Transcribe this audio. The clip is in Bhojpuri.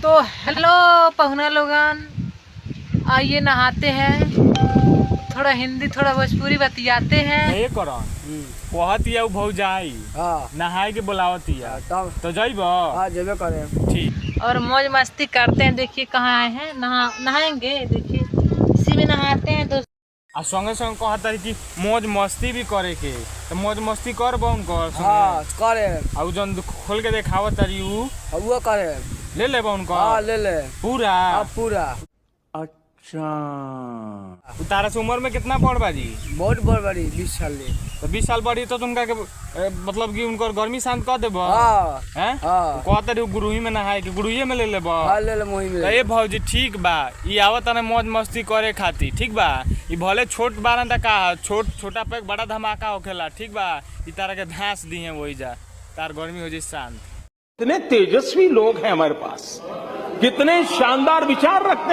तो हेलो पहुना लोगन, आइए नहाते हैं। थोड़ा हिंदी थोड़ा भोजपुरी बतियाते हैं। ये करो कहतिया भौजाई नहाए के बोलावतिया तो जइब। हाँ जेबे करे। ठीक। और मौज मस्ती करते हैं। देखिए कहाँ आए हैं, नहाएंगे। देखिए इसी में नहाते हैं दोस्त। आ संगे संगे कहता कि मौज मस्ती भी करे के, तो मौज मस्ती कर बउन कर हाँ करे। आ जन खोल के देखावत तारी वो करे। ले ले बउन कर। हाँ ले ले पूरा पूरा। अच्छा तारा से उम्र में कितना बड़ बाजी? बहुत बड़ी 20 साल ले। तो 20 साल बड़ी तो उनका के मतलब कि उनकर गर्मी शांत कर देब। हाँ हैं हाँ कहता रही गुरुही में नहाए के गुरुही में ले लेब। हाँ ले ले मोही में। ए भौजी ठीक बा, ई आवत ना मौज मस्ती करे खातिर ठीक बा। ई भले छोट बारन तक का छोटा पे बड़ा धमाका होखेला ठीक बा। ई तारा के धांस दी है वही जा, तार गर्मी हो जाए शांत। कितने तेजस्वी लोग हैं हमारे पास, कितने शानदार विचार रखते हैं।